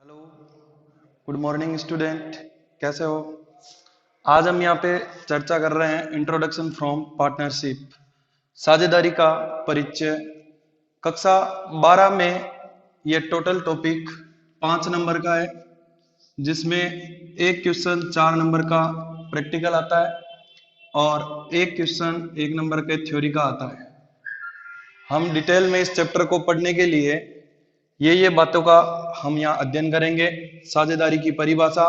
Hello, good morning student. कैसे हो? आज हम यहाँ पे चर्चा कर रहे हैं इंट्रोडक्शन फ्रॉम पार्टनरशिप, साझेदारी का परिचय। कक्षा 12 में ये टोटल टॉपिक 5 नंबर का है, जिसमें एक क्वेश्चन 4 नंबर का प्रैक्टिकल आता है और एक क्वेश्चन 1 नंबर के थ्योरी का आता है। हम डिटेल में इस चैप्टर को पढ़ने के लिए ये बातों का हम यहाँ अध्ययन करेंगे। साझेदारी की परिभाषा,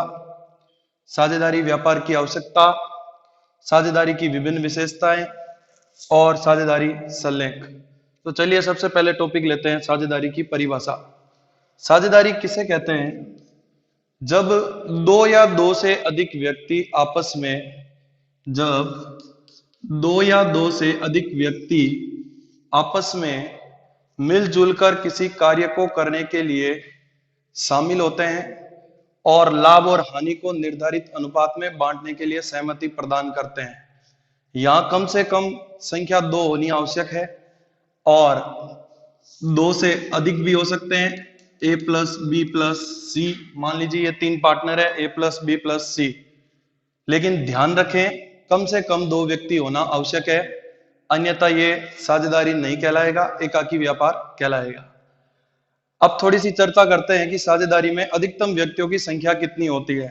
साझेदारी व्यापार की आवश्यकता, साझेदारी की विभिन्न विशेषताएं और साझेदारी संलेख। तो चलिए सबसे पहले टॉपिक लेते हैं साझेदारी की परिभाषा। साझेदारी किसे कहते हैं? जब दो या दो से अधिक व्यक्ति आपस में जब दो या दो से अधिक व्यक्ति आपस में मिलजुल कर किसी कार्य को करने के लिए शामिल होते हैं और लाभ और हानि को निर्धारित अनुपात में बांटने के लिए सहमति प्रदान करते हैं। यहां कम से कम संख्या 2 होनी आवश्यक है और 2 से अधिक भी हो सकते हैं। ए प्लस बी प्लस सी, मान लीजिए ये 3 पार्टनर है, ए प्लस बी प्लस सी, लेकिन ध्यान रखें कम से कम 2 व्यक्ति होना आवश्यक है, अन्यथा ये साझेदारी नहीं कहलाएगा, एकाकी व्यापार कहलाएगा। अब थोड़ी सी चर्चा करते हैं कि साझेदारी में अधिकतम व्यक्तियों की संख्या कितनी होती है।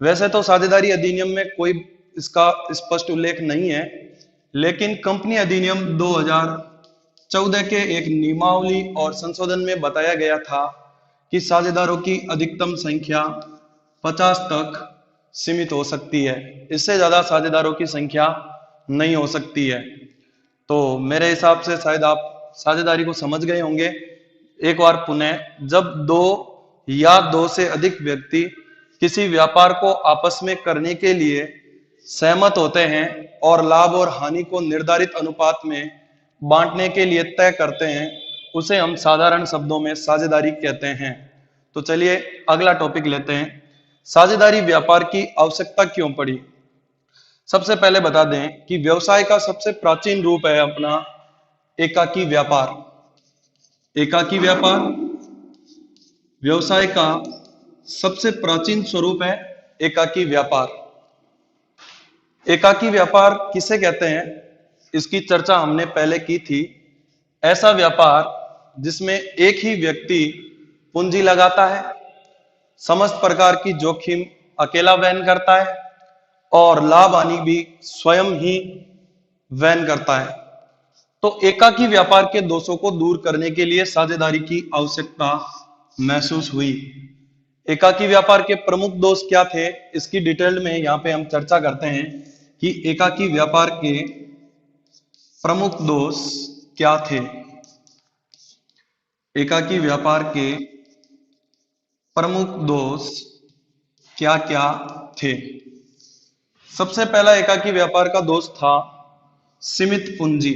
वैसे तो साझेदारी अधिनियम में कोई इसका स्पष्ट उल्लेख नहीं है, लेकिन कंपनी अधिनियम 2014 के एक नियमावली और संशोधन में बताया गया था कि साझेदारों की अधिकतम संख्या 50 तक सीमित हो सकती है, इससे ज्यादा साझेदारों की संख्या नहीं हो सकती है। तो मेरे हिसाब से शायद आप साझेदारी को समझ गए होंगे। एक बार पुनः, जब 2 या 2 से अधिक व्यक्ति किसी व्यापार को आपस में करने के लिए सहमत होते हैं और लाभ और हानि को निर्धारित अनुपात में बांटने के लिए तय करते हैं, उसे हम साधारण शब्दों में साझेदारी कहते हैं। तो चलिए अगला टॉपिक लेते हैं, साझेदारी व्यापार की आवश्यकता क्यों पड़ी। सबसे पहले बता दें कि व्यवसाय का सबसे प्राचीन रूप है अपना एकाकी व्यापार। एकाकी व्यापार व्यवसाय का सबसे प्राचीन स्वरूप है एकाकी व्यापार। एकाकी व्यापार किसे कहते हैं, इसकी चर्चा हमने पहले की थी। ऐसा व्यापार जिसमें एक ही व्यक्ति पूंजी लगाता है, समस्त प्रकार की जोखिम अकेला वहन करता है और लाभ हानि भी स्वयं ही वहन करता है। तो एकाकी व्यापार के दोषों को दूर करने के लिए साझेदारी की आवश्यकता महसूस हुई। एकाकी व्यापार के प्रमुख दोष क्या थे, इसकी डिटेल में यहां पे हम चर्चा करते हैं कि एकाकी व्यापार के प्रमुख दोष क्या थे। एकाकी व्यापार के प्रमुख दोष क्या क्या थे। सबसे पहला एकाकी व्यापार का दोष था सीमित पूंजी।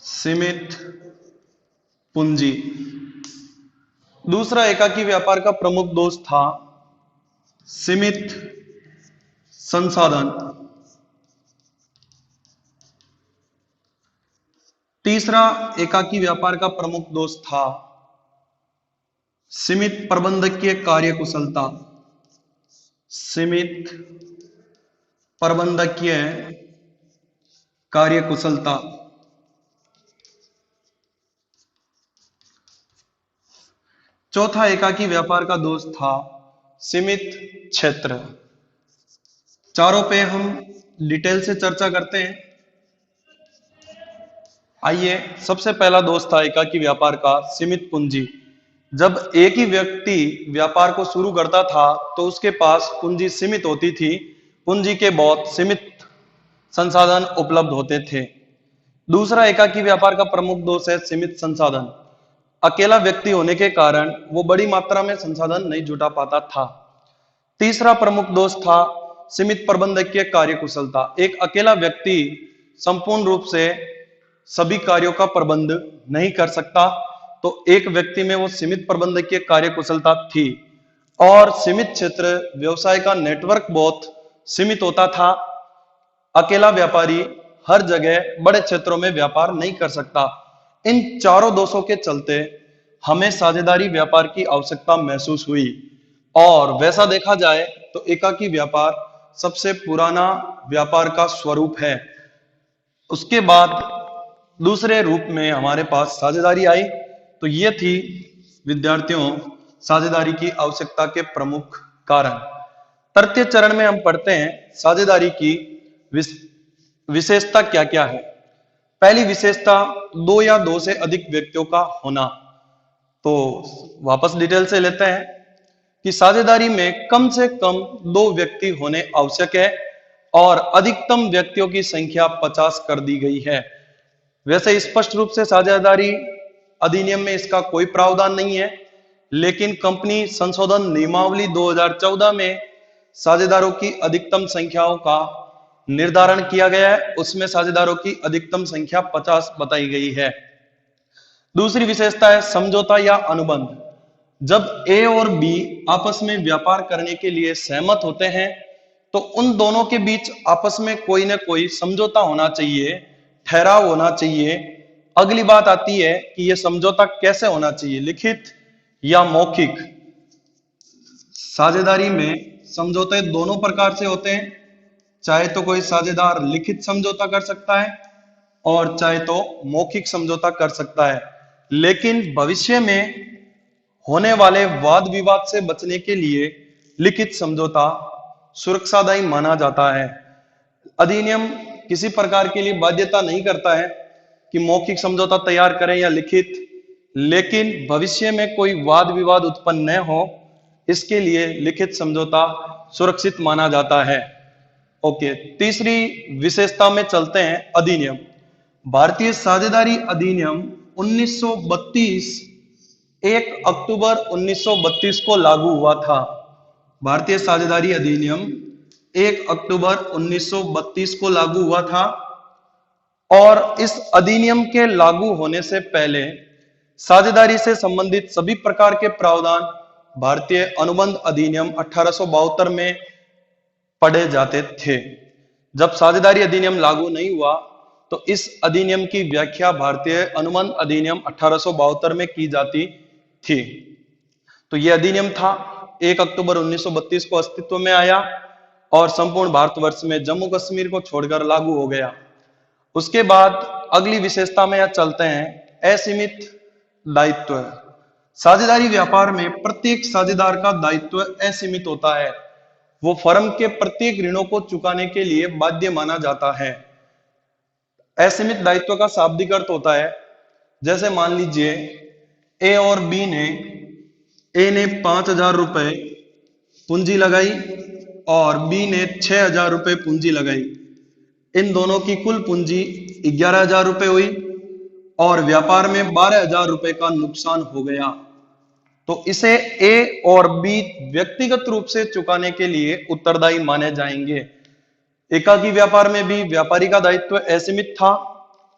सीमित पूंजी। दूसरा एकाकी व्यापार का प्रमुख दोष था सीमित संसाधन। तीसरा एकाकी व्यापार का प्रमुख दोष था सीमित प्रबंधकीय कार्यकुशलता। सीमित प्रबंधकीय कार्यकुशलता। चौथा एकाकी व्यापार का दोष था सीमित क्षेत्र। चारों पे हम डिटेल से चर्चा करते हैं। आइए, सबसे पहला दोष था एकाकी व्यापार का सीमित पूंजी। जब एक ही व्यक्ति व्यापार को शुरू करता था तो उसके पास पूंजी सीमित होती थी, पूंजी के बहुत सीमित संसाधन उपलब्ध होते थे। दूसरा एकाकी व्यापार का प्रमुख दोष है सीमित संसाधन। अकेला व्यक्ति होने के कारण वो बड़ी मात्रा में संसाधन नहीं जुटा पाता था। तीसरा प्रमुख दोष था सीमित प्रबंधकीय कार्यकुशलता। एक अकेला व्यक्ति संपूर्ण रूप से सभी कार्यों का प्रबंध नहीं कर सकता, तो एक व्यक्ति में वो सीमित प्रबंधकीय कार्यकुशलता थी। और सीमित क्षेत्र, व्यवसाय का नेटवर्क बहुत सीमित होता था। अकेला व्यापारी हर जगह बड़े क्षेत्रों में व्यापार नहीं कर सकता। इन चारों दोषों के चलते हमें साझेदारी व्यापार की आवश्यकता महसूस हुई, और वैसा देखा जाए तो एकाकी व्यापार सबसे पुराना व्यापार का स्वरूप है। उसके बाद दूसरे रूप में हमारे पास साझेदारी आई। तो ये थी विद्यार्थियों साझेदारी की आवश्यकता के प्रमुख कारण। तृतीय चरण में हम पढ़ते हैं साझेदारी की विशेषता क्या क्या है। पहली विशेषता, दो या दो से अधिक व्यक्तियों का होना। तो वापस डिटेल से लेते हैं कि साझेदारी में कम से कम 2 व्यक्ति होने आवश्यक है और अधिकतम व्यक्तियों की संख्या 50 कर दी गई है। वैसे स्पष्ट रूप से साझेदारी अधिनियम में इसका कोई प्रावधान नहीं है, लेकिन कंपनी संशोधन नियमावली 2014 में साझेदारों की अधिकतम संख्याओं का निर्धारण किया गया है। उसमें साझेदारों की अधिकतम संख्या 50 बताई गई है। दूसरी विशेषता है समझौता या अनुबंध। जब ए और बी आपस में व्यापार करने के लिए सहमत होते हैं तो उन दोनों के बीच आपस में कोई ना कोई समझौता होना चाहिए, ठहराव होना चाहिए। अगली बात आती है कि यह समझौता कैसे होना चाहिए, लिखित या मौखिक। साझेदारी में समझौते दोनों प्रकार से होते हैं, चाहे तो कोई साझेदार लिखित समझौता कर सकता है और चाहे तो मौखिक समझौता कर सकता है। लेकिन भविष्य में होने वाले वाद विवाद से बचने के लिए लिखित समझौता सुरक्षादायी माना जाता है। अधिनियम किसी प्रकार के लिए बाध्यता नहीं करता है कि मौखिक समझौता तैयार करें या लिखित, लेकिन भविष्य में कोई वाद विवाद उत्पन्न न हो इसके लिए लिखित समझौता सुरक्षित माना जाता है। ओके, तीसरी विशेषता में चलते हैं। अधिनियम, भारतीय साझेदारी अधिनियम 1932 1 अक्टूबर 1932 को लागू हुआ था। भारतीय साझेदारी अधिनियम 1 अक्टूबर 1932 को लागू हुआ था और इस अधिनियम के लागू होने से पहले साझेदारी से संबंधित सभी प्रकार के प्रावधान भारतीय अनुबंध अधिनियम 1872 में पढ़े जाते थे। जब साझेदारी अधिनियम लागू नहीं हुआ तो इस अधिनियम की व्याख्या भारतीय अनुबंध अधिनियम 1872 में की जाती थी। तो यह अधिनियम था, 1 अक्टूबर 1932 को अस्तित्व में आया और संपूर्ण भारतवर्ष में जम्मू कश्मीर को छोड़कर लागू हो गया। उसके बाद अगली विशेषता में चलते हैं, असीमित दायित्व। साझेदारी व्यापार में प्रत्येक साझेदार का दायित्व असीमित होता है। वो फर्म के प्रत्येक ऋणों को चुकाने के लिए बाध्य माना जाता है। असीमित दायित्व का शाब्दिक अर्थ होता है, जैसे मान लीजिए ए और बी ने, ए ने 5,000 रुपए पूंजी लगाई और बी ने 6,000 रुपए पूंजी लगाई। इन दोनों की कुल पूंजी 11,000 रुपए हुई और व्यापार में 12,000 रुपए का नुकसान हो गया। तो इसे ए और बी व्यक्तिगत रूप से चुकाने के लिए उत्तरदायी माने जाएंगे। एकाकी व्यापार में भी व्यापारी का दायित्व असीमित था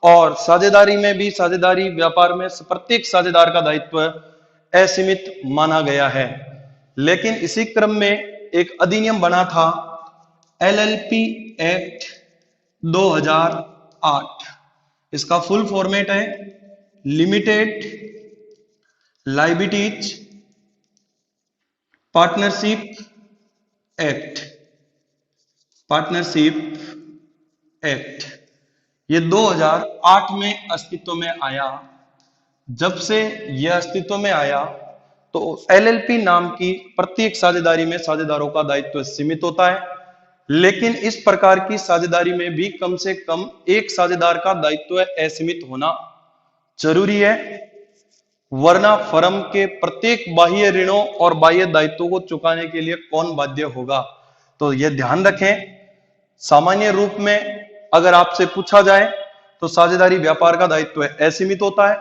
और साझेदारी में भी साझेदारी व्यापार में प्रत्येक साझेदार का दायित्व असीमित माना गया है। लेकिन इसी क्रम में एक अधिनियम बना था, एलएलपी एक्ट 2008। इसका फुल फॉर्मेट है limited liabilities partnership act. Partnership act ये 2008 में अस्तित्व में आया। जब से यह अस्तित्व में आया तो एलएलपी नाम की प्रत्येक साझेदारी में साझेदारों का दायित्व सीमित होता है, लेकिन इस प्रकार की साझेदारी में भी कम से कम एक साझेदार का दायित्व असीमित होना जरूरी है, वरना फर्म के प्रत्येक बाह्य ऋणों और बाह्य दायित्वों को चुकाने के लिए कौन बाध्य होगा। तो यह ध्यान रखें, सामान्य रूप में अगर आपसे पूछा जाए तो साझेदारी व्यापार का दायित्व असीमित होता है,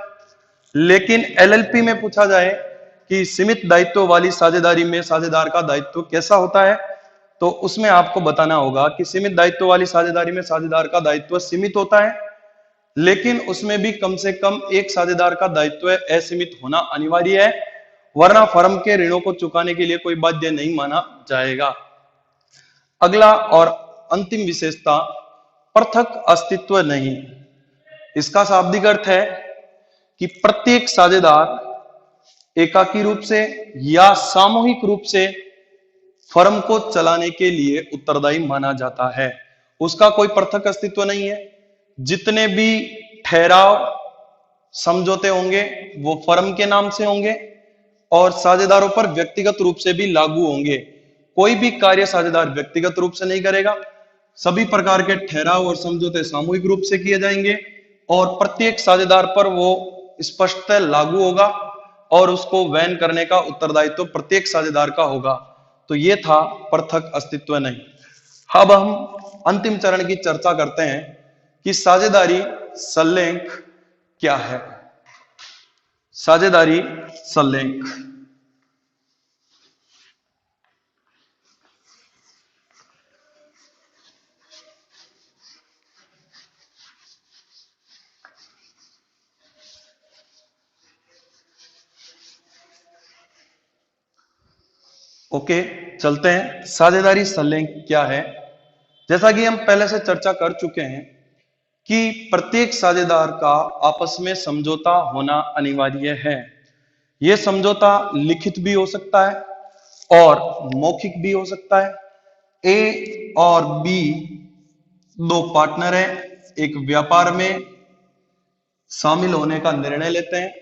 लेकिन एलएलपी में पूछा जाए कि सीमित दायित्व वाली साझेदारी में साझेदार का दायित्व कैसा होता है, तो उसमें आपको बताना होगा कि सीमित दायित्व वाली साझेदारी में साझेदार का दायित्व सीमित होता है, लेकिन उसमें भी कम से कम एक साझेदार का दायित्व असीमित होना अनिवार्य है, वरना फर्म के ऋणों को चुकाने के लिए कोई बाध्य नहीं माना जाएगा। अगला और अंतिम विशेषता, पृथक अस्तित्व नहीं। इसका शाब्दिक अर्थ है कि प्रत्येक साझेदार एकाकी रूप से या सामूहिक रूप से फर्म को चलाने के लिए उत्तरदायी माना जाता है। उसका कोई पृथक अस्तित्व नहीं है। जितने भी ठहराव समझौते होंगे वो फर्म के नाम से होंगे और साझेदारों पर व्यक्तिगत रूप से भी लागू होंगे। कोई भी कार्य साझेदार व्यक्तिगत रूप से नहीं करेगा। सभी प्रकार के ठहराव और समझौते सामूहिक रूप से किए जाएंगे और प्रत्येक साझेदार पर वो स्पष्टतः लागू होगा और उसको वहन करने का उत्तरदायित्व प्रत्येक साझेदार का होगा। तो ये था पृथक अस्तित्व नहीं। अब हम अंतिम चरण की चर्चा करते हैं कि साझेदारी संलेख क्या है। साझेदारी संलेख ओके, चलते हैं। साझेदारी संलेख क्या है? जैसा कि हम पहले से चर्चा कर चुके हैं कि प्रत्येक साझेदार का आपस में समझौता होना अनिवार्य है। यह समझौता लिखित भी हो सकता है और मौखिक भी हो सकता है। ए और बी दो पार्टनर हैं, एक व्यापार में शामिल होने का निर्णय लेते हैं।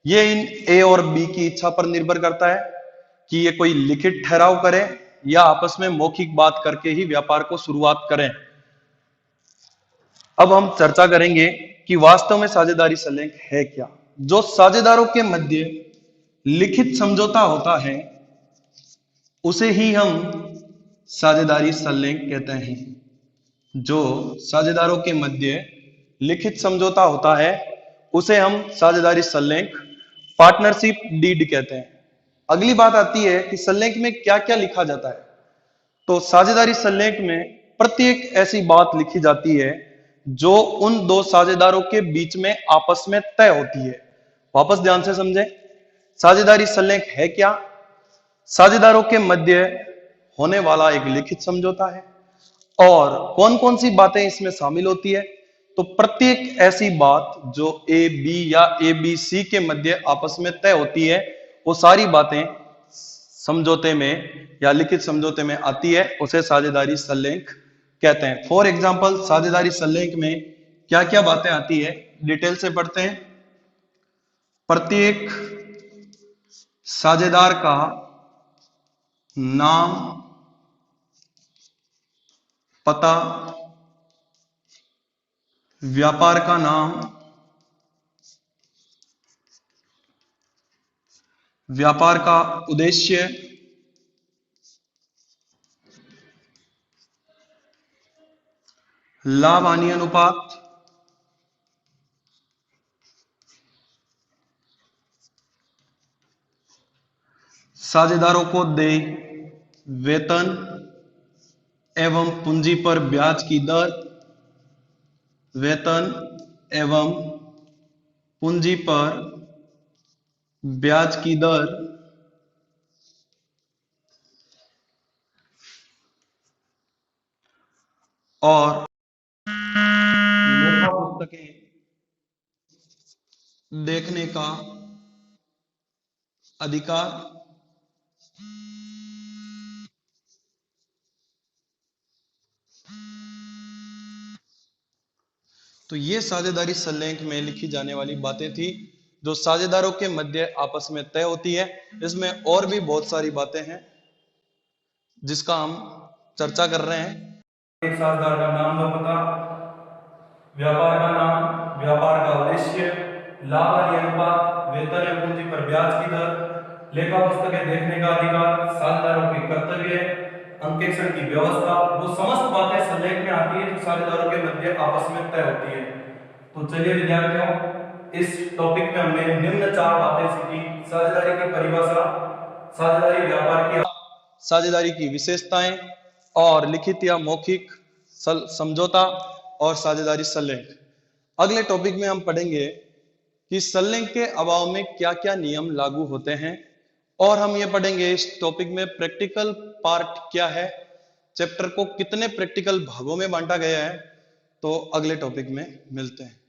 यह इन ए और बी की इच्छा पर निर्भर करता है कि ये कोई लिखित ठहराव करें या आपस में मौखिक बात करके ही व्यापार को शुरुआत करें। अब हम चर्चा करेंगे कि वास्तव में साझेदारी संलेख है क्या। जो साझेदारों के मध्य लिखित समझौता होता है उसे ही हम साझेदारी संलेख कहते हैं। जो साझेदारों के मध्य लिखित समझौता होता है उसे हम साझेदारी संलेख, पार्टनरशिप डीड कहते हैं। अगली बात आती है कि संलेख में क्या क्या लिखा जाता है। तो साझेदारी संलेख में प्रत्येक ऐसी बात लिखी जाती है जो उन दो साझेदारों के बीच में आपस में तय होती है। वापस ध्यान से समझें, साझेदारी संलेख है क्या? साझेदारों के मध्य होने वाला एक लिखित समझौता है। और कौन कौन सी बातें इसमें शामिल होती है? तो प्रत्येक ऐसी बात जो ए बी या ए बी सी के मध्य आपस में तय होती है वो सारी बातें समझौते में या लिखित समझौते में आती है, उसे साझेदारी संलेख कहते हैं। फॉर एग्जाम्पल, साझेदारी संलेख में क्या क्या बातें आती है डिटेल से पढ़ते हैं। प्रत्येक साझेदार का नाम, पता, व्यापार का नाम, व्यापार का उद्देश्य, लाभ हानि अनुपात, साझेदारों को देय वेतन एवं पूंजी पर ब्याज की दर, वेतन एवं पूंजी पर ब्याज की दर, और लेखा पुस्तकें देखने का अधिकार। तो ये साझेदारी संलेख में लिखी जाने वाली बातें थी जो साझेदारों के मध्य आपस में तय होती है। इसमें और भी बहुत सारी बातें हैं जिसका हम चर्चा कर रहे हैं। एक साझेदार का नाम व पता, व्यापार का नाम, व्यापार का उद्देश्य, लाभ हानि अनुपात, वेतन एवं पूंजी पर ब्याज की दर, लेखा पुस्तकें देखने का अधिकार, साझेदारों के कर्तव्य, अंकेक्षण की व्यवस्था, वो समस्त बातें संलेख में आती है जो साझेदारों के मध्य आपस में तय होती है। तो चलिए विद्यार्थियों, इस टॉपिक में हमने निम्न 4 बातें सीखी। साझेदारी की परिभाषा, साझेदारी व्यापार की, साझेदारी की विशेषताएं और लिखित या मौखिक समझौता और साझेदारी संलेख। अगले टॉपिक में हम पढ़ेंगे कि संलेख के अभाव में क्या क्या नियम लागू होते हैं और हम ये पढ़ेंगे इस टॉपिक में प्रैक्टिकल पार्ट क्या है, चैप्टर को कितने प्रैक्टिकल भागों में बांटा गया है। तो अगले टॉपिक में मिलते हैं।